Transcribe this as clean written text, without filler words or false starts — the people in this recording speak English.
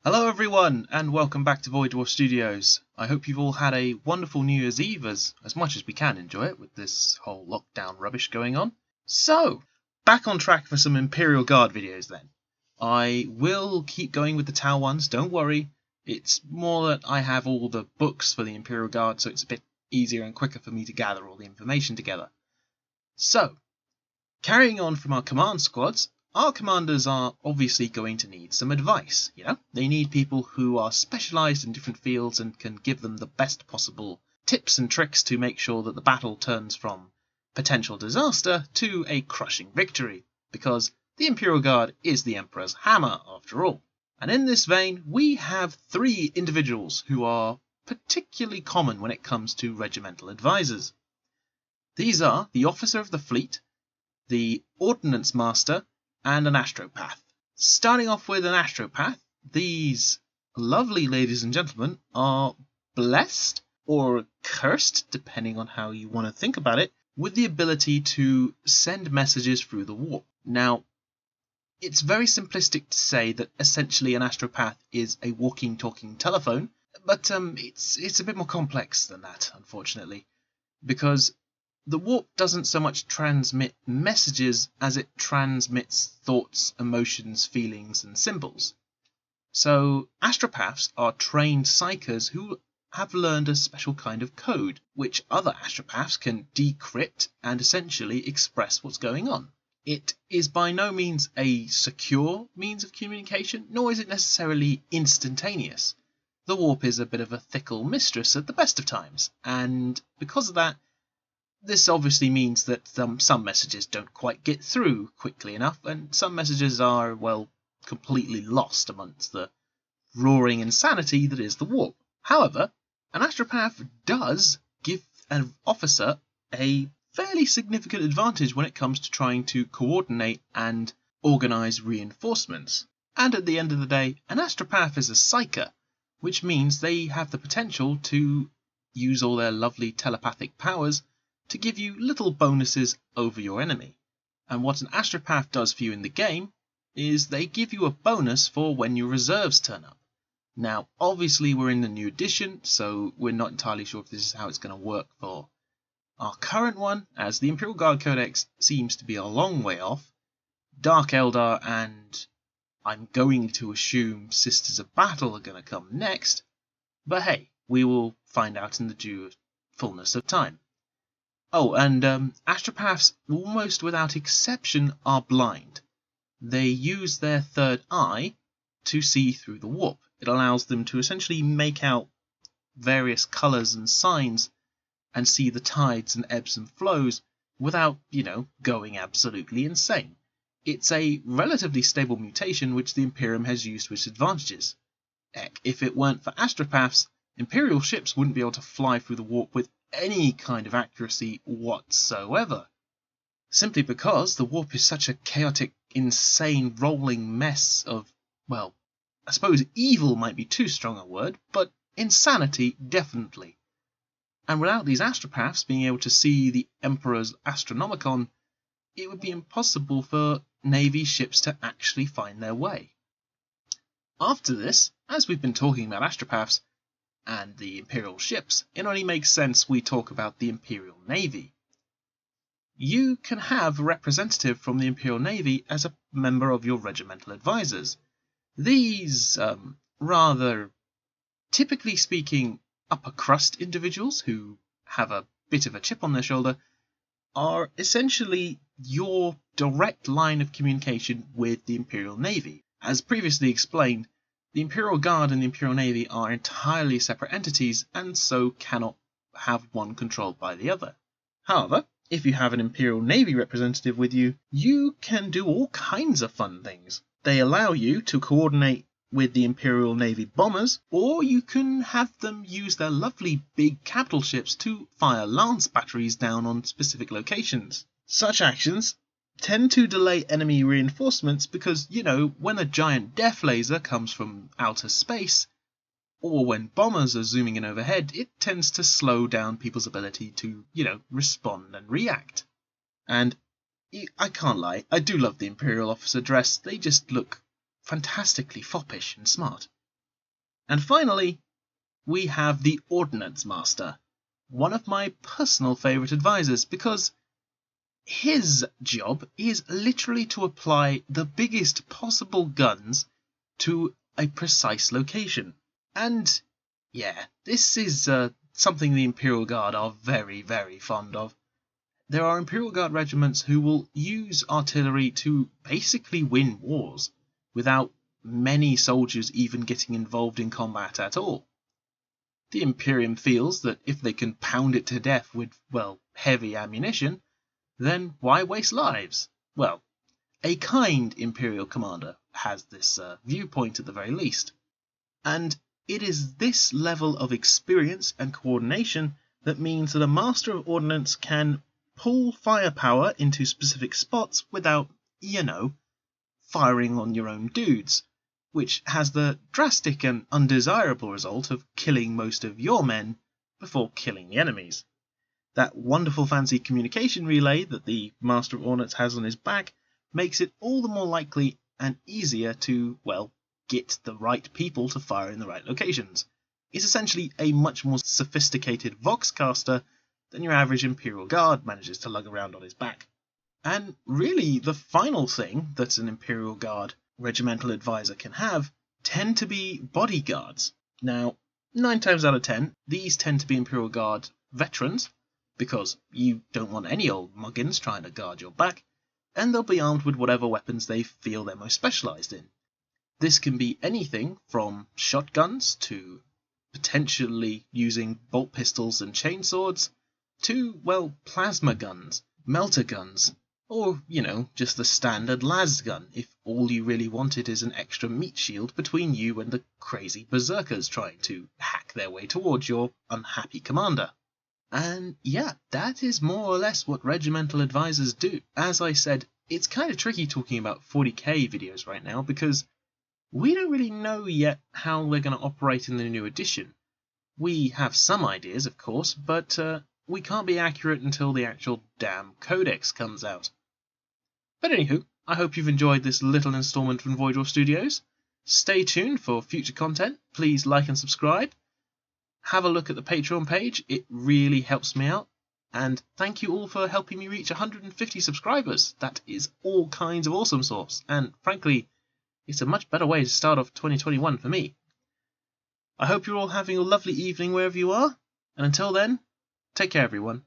Hello everyone, and welcome back to Void Dwarf Studios. I hope you've all had a wonderful New Year's Eve as much as we can enjoy it with this whole lockdown rubbish going on. So, back on track for some Imperial Guard videos then. I will keep going with the Tau ones, don't worry. It's more that I have all the books for the Imperial Guard, so it's a bit easier and quicker for me to gather all the information together. So, carrying on from our command squads, our commanders are obviously going to need some advice, They need people who are specialised in different fields and can give them the best possible tips and tricks to make sure that the battle turns from potential disaster to a crushing victory, because the Imperial Guard is the Emperor's hammer, after all. And in this vein, we have three individuals who are particularly common when it comes to regimental advisors. These are the Officer of the Fleet, the Ordnance Master, and an Astropath. Starting off with an Astropath, these lovely ladies and gentlemen are blessed or cursed, depending on how you want to think about it, with the ability to send messages through the warp. Now, it's very simplistic to say that essentially an Astropath is a walking, talking telephone, but it's a bit more complex than that, unfortunately, because the warp doesn't so much transmit messages as it transmits thoughts, emotions, feelings, and symbols. So, astropaths are trained psychers who have learned a special kind of code, which other astropaths can decrypt and essentially express what's going on. It is by no means a secure means of communication, nor is it necessarily instantaneous. The warp is a bit of a fickle mistress at the best of times, and because of that, this obviously means that some messages don't quite get through quickly enough, and some messages are, completely lost amongst the roaring insanity that is the warp. However, an astropath does give an officer a fairly significant advantage when it comes to trying to coordinate and organise reinforcements. And at the end of the day, an astropath is a psyker, which means they have the potential to use all their lovely telepathic powers to give you little bonuses over your enemy. And what an astropath does for you in the game is they give you a bonus for when your reserves turn up. Now, obviously we're in the new edition, so we're not entirely sure if this is how it's going to work for our current one, as the Imperial Guard Codex seems to be a long way off. Dark Eldar and I'm going to assume Sisters of Battle are going to come next, but hey, we will find out in the due fullness of time. Oh, and astropaths, almost without exception, are blind. They use their third eye to see through the warp. It allows them to essentially make out various colours and signs and see the tides and ebbs and flows without, going absolutely insane. It's a relatively stable mutation which the Imperium has used to its advantages. Heck, if it weren't for astropaths, Imperial ships wouldn't be able to fly through the warp with any kind of accuracy whatsoever. Simply because the warp is such a chaotic, insane, rolling mess of, I suppose evil might be too strong a word, but insanity definitely. And without these astropaths being able to see the Emperor's Astronomicon, it would be impossible for Navy ships to actually find their way. After this, as we've been talking about astropaths and the Imperial ships, it only makes sense we talk about the Imperial Navy. You can have a representative from the Imperial Navy as a member of your regimental advisors. These, rather, typically speaking, upper crust individuals who have a bit of a chip on their shoulder are essentially your direct line of communication with the Imperial Navy. As previously explained, the Imperial Guard and the Imperial Navy are entirely separate entities and so cannot have one controlled by the other. However, if you have an Imperial Navy representative with you, you can do all kinds of fun things. They allow you to coordinate with the Imperial Navy bombers, or you can have them use their lovely big capital ships to fire lance batteries down on specific locations. Such actions tend to delay enemy reinforcements because, when a giant death laser comes from outer space, or when bombers are zooming in overhead, it tends to slow down people's ability to, respond and react. And I can't lie, I do love the Imperial officer dress. They just look fantastically foppish and smart. And finally, we have the Ordnance Master, one of my personal favourite advisors, because his job is literally to apply the biggest possible guns to a precise location. And yeah, this is something the Imperial Guard are very, very fond of. There are Imperial Guard regiments who will use artillery to basically win wars without many soldiers even getting involved in combat at all. The Imperium feels that if they can pound it to death with, well, heavy ammunition, then why waste lives? Well, a kind Imperial commander has this viewpoint at the very least. And it is this level of experience and coordination that means that a Master of Ordnance can pull firepower into specific spots without, firing on your own dudes, which has the drastic and undesirable result of killing most of your men before killing the enemies. That wonderful fancy communication relay that the Master of Ordnance has on his back makes it all the more likely and easier to, well, get the right people to fire in the right locations. It's essentially a much more sophisticated Voxcaster than your average Imperial Guard manages to lug around on his back. And really, the final thing that an Imperial Guard regimental advisor can have tend to be bodyguards. Now, 9 times out of 10, these tend to be Imperial Guard veterans, because you don't want any old muggins trying to guard your back, and they'll be armed with whatever weapons they feel they're most specialised in. This can be anything from shotguns to potentially using bolt pistols and chainswords to, well, plasma guns, melter guns, or, just the standard las gun if all you really wanted is an extra meat shield between you and the crazy berserkers trying to hack their way towards your unhappy commander. And yeah, that is more or less what regimental advisors do. As I said, it's kind of tricky talking about 40k videos right now because we don't really know yet how they're going to operate in the new edition. We have some ideas, of course, but we can't be accurate until the actual damn codex comes out. But anywho, I hope you've enjoyed this little installment from Void War Studios. Stay tuned for future content. Please like and subscribe. Have a look at the Patreon page. It really helps me out. And thank you all for helping me reach 150 subscribers. That is all kinds of awesome sauce. And frankly, it's a much better way to start off 2021 for me. I hope you're all having a lovely evening wherever you are. And until then, take care everyone.